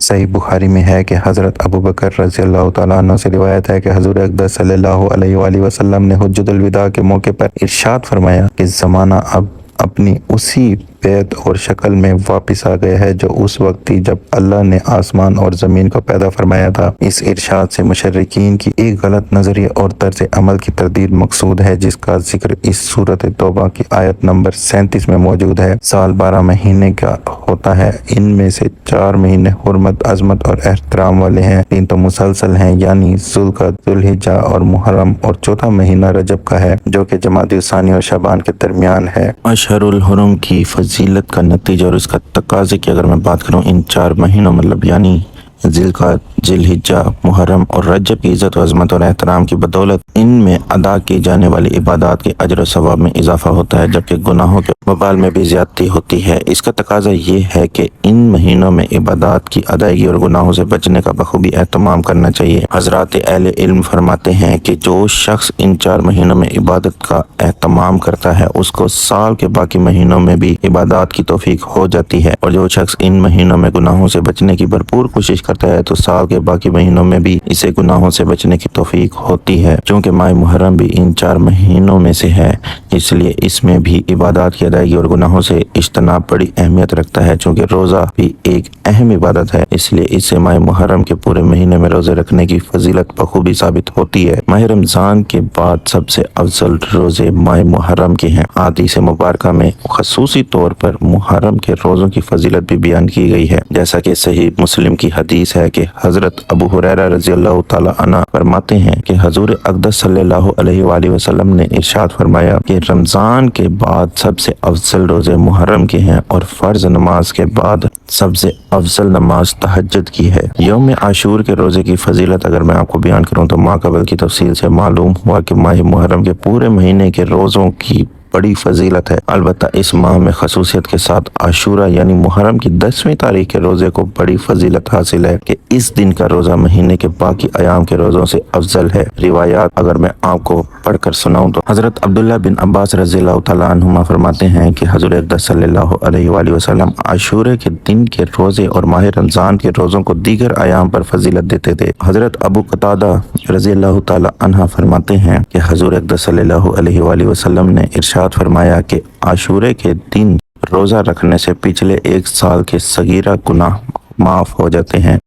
صحیح بخاری میں ہے کہ حضرت ابو بکر رضی اللہ تعالیٰ عنہ سے روایت ہے کہ حضور اقدس صلی اللہ علیہ وآلہ وسلم نے حجۃ الوداع کے موقع پر ارشاد فرمایا کہ زمانہ اب اپنی اسی بیت اور شکل میں واپس آ گیا ہے جو اس وقت تھی جب اللہ نے آسمان اور زمین کو پیدا فرمایا تھا۔ اس ارشاد سے مشرکین کی ایک غلط نظریہ اور طرز عمل کی تردید مقصود ہے، جس کا ذکر اس سورۃ توبہ کی آیت نمبر 37 میں موجود ہے۔ سال 12 مہینے کا ہوتا ہے، ان میں سے 4 مہینے حرمت، عظمت اور احترام والے ہیں، 3 تو مسلسل ہیں یعنی ذوالقعدہ، ذوالحجہ اور محرم، اور چوتھا مہینہ رجب کا ہے جو کہ جمادی الثانی اور شعبان کے درمیان ہے۔ اشہر الحرم کی فضیلت کا نتیجہ اور اس کا تقاضے کی اگر میں بات کروں، ان 4 مہینوں مطلب یعنی ذوالقعدہ، ذوالحجہ، محرم اور رجب کی عزت و عظمت اور احترام کی بدولت ان میں ادا کی جانے والی عبادات کے اجر و ثواب میں اضافہ ہوتا ہے، جبکہ گناہوں کے وبال میں بھی زیادتی ہوتی ہے۔ اس کا تقاضا یہ ہے کہ ان مہینوں میں عبادات کی ادائیگی اور گناہوں سے بچنے کا بخوبی اہتمام کرنا چاہیے۔ حضرات اہل علم فرماتے ہیں کہ جو شخص ان 4 مہینوں میں عبادت کا اہتمام کرتا ہے اس کو سال کے باقی مہینوں میں بھی عبادات کی توفیق ہو جاتی ہے، اور جو شخص ان مہینوں میں گناہوں سے بچنے کی بھرپور کوشش کرتا ہے تو سال کے باقی مہینوں میں بھی اسے گناہوں سے بچنے کی توفیق ہوتی ہے۔ چونکہ ماہ محرم بھی ان 4 مہینوں میں سے ہے، اس لیے اس میں بھی عبادات کی ادائیگی اور گناہوں سے اجتناب بڑی اہمیت رکھتا ہے۔ چونکہ روزہ بھی ایک اہم عبادت ہے، اس لیے اس سے ماہ محرم کے پورے مہینے میں روزے رکھنے کی فضیلت بخوبی ثابت ہوتی ہے۔ ماہ رمضان کے بعد سب سے افضل روزے ماہ محرم کے ہیں۔ حدیث مبارکہ میں خصوصی طور پر محرم کے روزوں کی فضیلت بھی بیان کی گئی ہے، جیسا کہ صحیح مسلم کی حدیث ہے کہ حضرت ابو ہریرہ رضی اللہ تعالی عنہ فرماتے ہیں کہ حضور اقدس صلی اللہ علیہ وآلہ وسلم نے ارشاد فرمایا کہ رمضان کے بعد سب سے افضل روزے محرم کے ہیں، اور فرض نماز کے بعد سب سے افضل نماز تہجد کی ہے۔ یوم عاشور کے روزے کی فضیلت اگر میں آپ کو بیان کروں تو ماقبل کی تفصیل سے معلوم ہوا کہ ماہ محرم کے پورے مہینے کے روزوں کی بڑی فضیلت ہے، البتہ اس ماہ میں خصوصیت کے ساتھ عاشورہ یعنی محرم کی 10ویں تاریخ کے روزے کو بڑی فضیلت حاصل ہے کہ اس دن کا روزہ مہینے کے باقی ایام کے روزوں سے افضل ہے۔ روایات اگر میں آپ کو پڑھ کر سناؤں تو حضرت عبداللہ بن عباس رضی اللہ تعالیٰ عنہما فرماتے ہیں کہ حضور اقدس صلی اللہ علیہ وآلہ وسلم عاشورہ کے دن کے روزے اور ماہ رمضان کے روزوں کو دیگر ایام پر فضیلت دیتے تھے۔ حضرت ابو قتادہ رضی اللہ تعالیٰ عنہ فرماتے ہیں کہ حضور اقدس صلی اللہ علیہ وآلہ وسلم نے ارشاد فرمایا کہ عاشورہ کے دن روزہ رکھنے سے پچھلے 1 سال کے صغیرہ گناہ معاف ہو جاتے ہیں۔